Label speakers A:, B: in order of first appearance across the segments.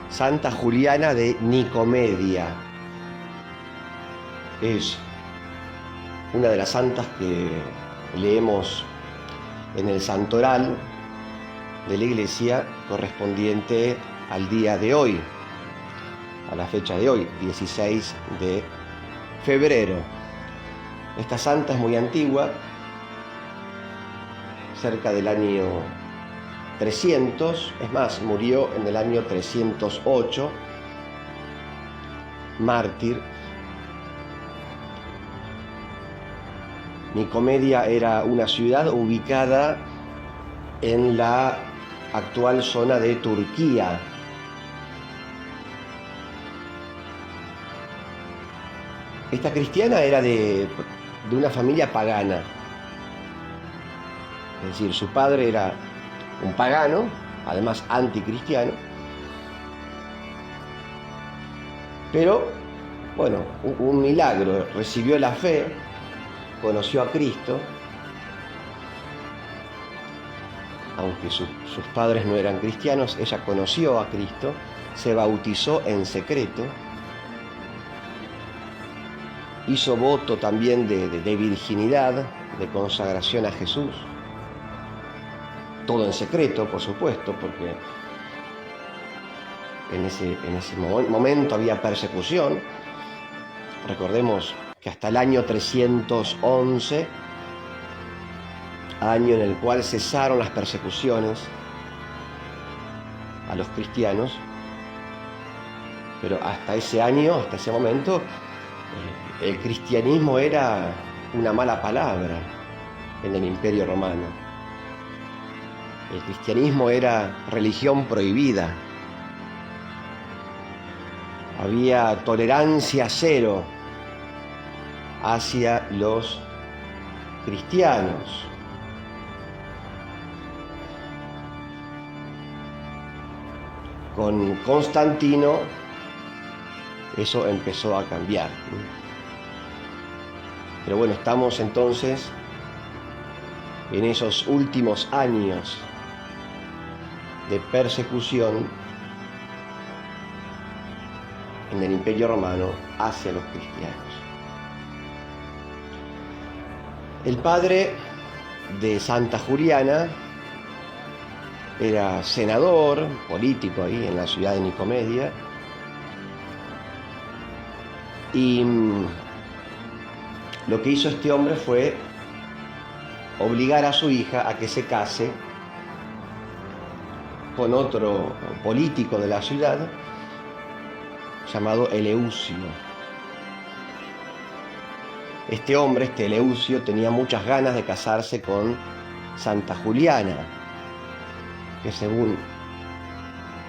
A: Santa Juliana de Nicomedia. Es una de las santas que leemos en el santoral de la Iglesia correspondiente al día de hoy, a la fecha de hoy, 16 de febrero. Esta santa es muy antigua, cerca del año 300, es más, murió en el año 308, mártir. Nicomedia era una ciudad ubicada en la actual zona de Turquía. Esta cristiana era de una familia pagana, es decir, su padre era un pagano, además anticristiano, pero bueno, un milagro, recibió la fe, conoció a Cristo, aunque sus padres no eran cristianos, ella conoció a Cristo, se bautizó en secreto, hizo voto también de virginidad, de consagración a Jesús, todo en secreto, por supuesto, porque en ese momento había persecución. Recordemos que hasta el año 311, año en el cual cesaron las persecuciones a los cristianos, pero hasta ese año, hasta ese momento, el cristianismo era una mala palabra en el Imperio Romano. El cristianismo era religión prohibida. Había tolerancia cero hacia los cristianos. Con Constantino eso empezó a cambiar. Pero bueno, estamos entonces en esos últimos años de persecución en el Imperio Romano hacia los cristianos. El padre de Santa Juliana era senador, político ahí en la ciudad de Nicomedia, y lo que hizo este hombre fue obligar a su hija a que se case con otro político de la ciudad llamado Eleucio. Este hombre, este Eleucio, tenía muchas ganas de casarse con Santa Juliana, que según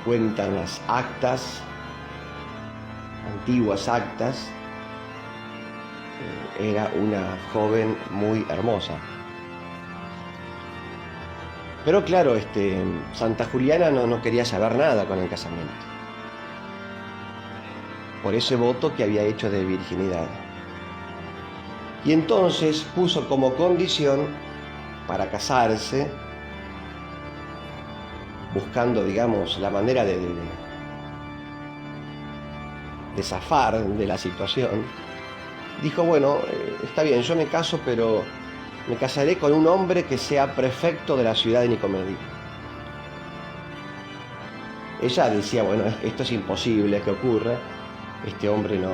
A: cuentan las actas, antiguas actas, era una joven muy hermosa. Pero claro, Santa Juliana no quería saber nada con el casamiento, por ese voto que había hecho de virginidad. Y entonces puso como condición para casarse, buscando, digamos, la manera de zafar de la situación, dijo, bueno, está bien, yo me caso, pero me casaré con un hombre que sea prefecto de la ciudad de Nicomedia. Ella decía, bueno, esto es imposible que ocurra, este hombre no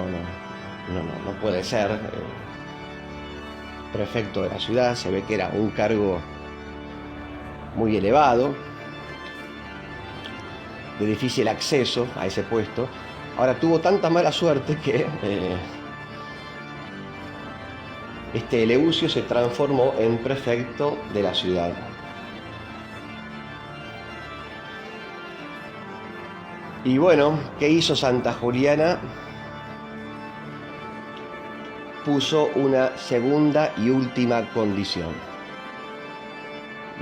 A: puede ser prefecto de la ciudad, se ve que era un cargo muy elevado, de difícil acceso a ese puesto. Ahora, tuvo tanta mala suerte que este Eleucio se transformó en prefecto de la ciudad. Y bueno, ¿qué hizo Santa Juliana? Puso una segunda y última condición.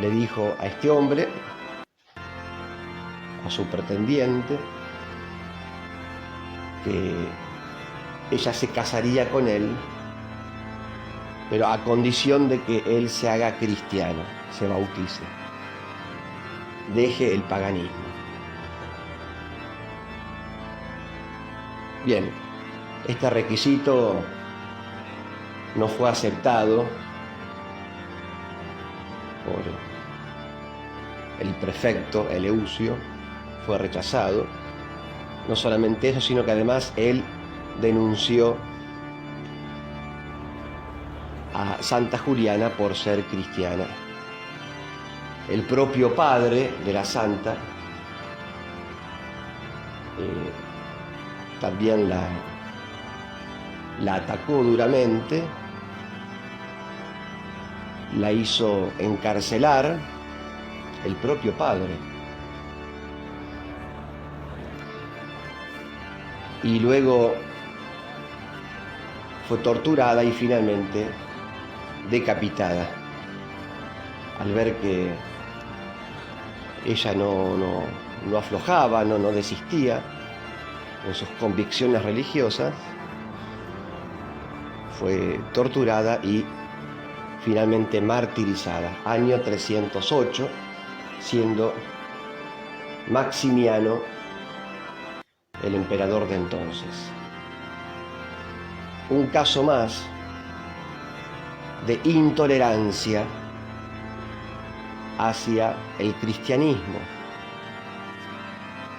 A: Le dijo a este hombre, a su pretendiente, que ella se casaría con él, pero a condición de que él se haga cristiano, se bautice, deje el paganismo. Bien, este requisito no fue aceptado por el prefecto Eleucio, fue rechazado. No solamente eso, sino que además él denunció a Santa Juliana por ser cristiana. El propio padre de la santa también la atacó duramente, la hizo encarcelar, el propio padre. Y luego fue torturada y finalmente decapitada, al ver que ella no aflojaba, no desistía en sus convicciones religiosas. Fue torturada y finalmente martirizada, año 308, siendo Maximiano el emperador de entonces. Un caso más de intolerancia hacia el cristianismo.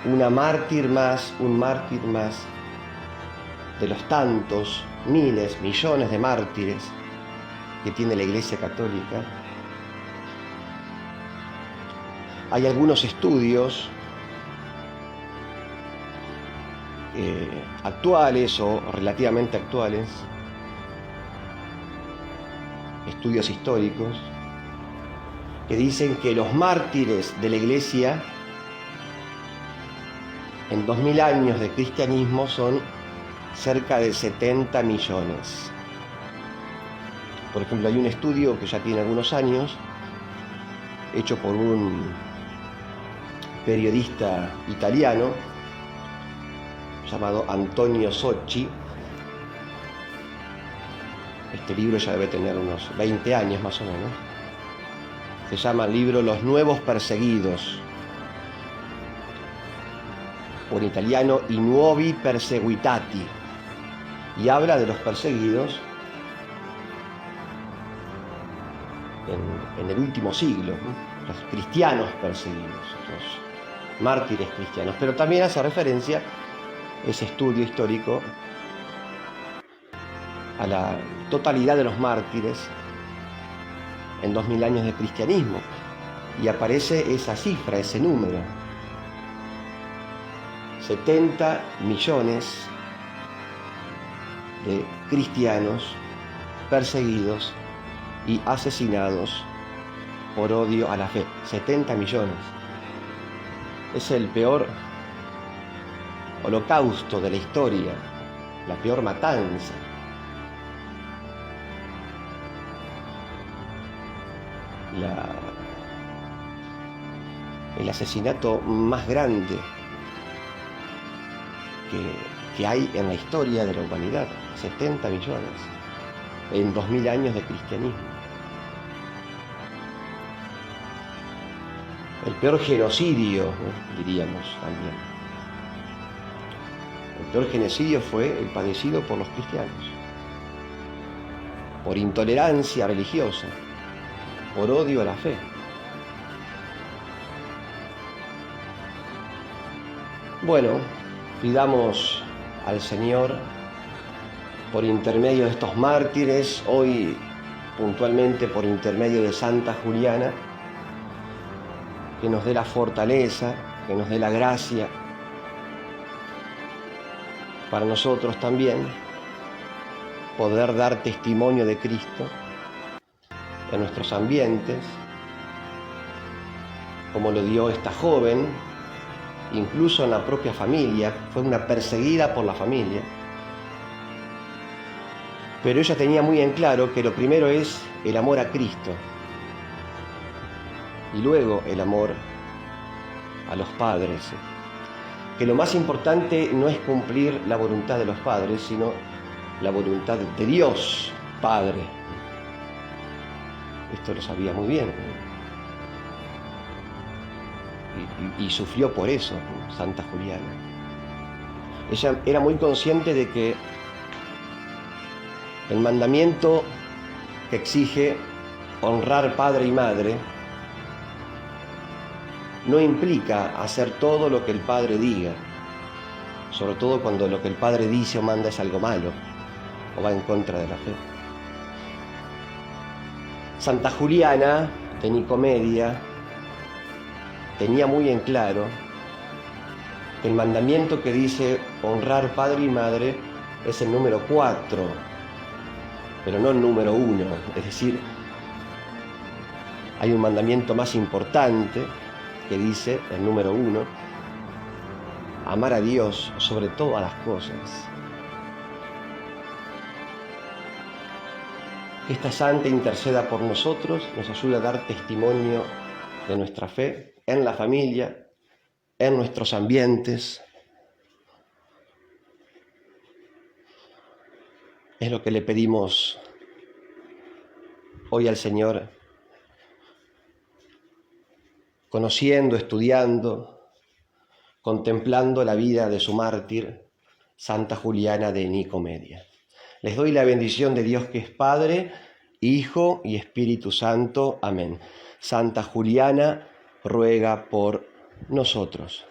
A: Una mártir más, un mártir más de los tantos, miles, millones de mártires que tiene la Iglesia Católica. Hay algunos estudios actuales o relativamente actuales, estudios históricos, que dicen que los mártires de la Iglesia en 2000 años de cristianismo son cerca de 70 millones. Por ejemplo, hay un estudio que ya tiene algunos años, hecho por un periodista italiano llamado Antonio Socci. Este libro ya debe tener unos 20 años más o menos. Se llama el libro Los Nuevos Perseguidos, o en italiano I Nuovi Perseguitati, y habla de los perseguidos en el último siglo, ¿no? Los cristianos perseguidos, los mártires cristianos, pero también hace referencia ese estudio histórico a la totalidad de los mártires en 2000 años de cristianismo, y aparece esa cifra, ese número, 70 millones de cristianos perseguidos y asesinados por odio a la fe. 70 millones. Es el peor holocausto de la historia, la peor matanza. El asesinato más grande que hay en la historia de la humanidad. 70 millones en 2000 años de cristianismo. El peor genocidio, ¿no? Diríamos también. El peor genocidio fue el padecido por los cristianos, por intolerancia religiosa, por odio a la fe. Bueno, pidamos al Señor, por intermedio de estos mártires, hoy puntualmente por intermedio de Santa Juliana, que nos dé la fortaleza, que nos dé la gracia para nosotros también poder dar testimonio de Cristo en nuestros ambientes, como lo dio esta joven, incluso en la propia familia. Fue una perseguida por la familia, pero ella tenía muy en claro que lo primero es el amor a Cristo y luego el amor a los padres, que lo más importante no es cumplir la voluntad de los padres, sino la voluntad de Dios Padre. Esto lo sabía muy bien, y sufrió por eso Santa Juliana. Ella era muy consciente de que el mandamiento que exige honrar padre y madre no implica hacer todo lo que el padre diga, sobre todo cuando lo que el padre dice o manda es algo malo o va en contra de la fe. Santa Juliana de Nicomedia tenía muy en claro que el mandamiento que dice honrar padre y madre es el número 4, pero no el número 1. Es decir, hay un mandamiento más importante que dice el número 1, amar a Dios sobre todas las cosas. Que esta santa interceda por nosotros, nos ayude a dar testimonio de nuestra fe en la familia, en nuestros ambientes. Es lo que le pedimos hoy al Señor, conociendo, estudiando, contemplando la vida de su mártir, Santa Juliana de Nicomedia. Les doy la bendición de Dios que es Padre, Hijo y Espíritu Santo. Amén. Santa Juliana ruega por nosotros.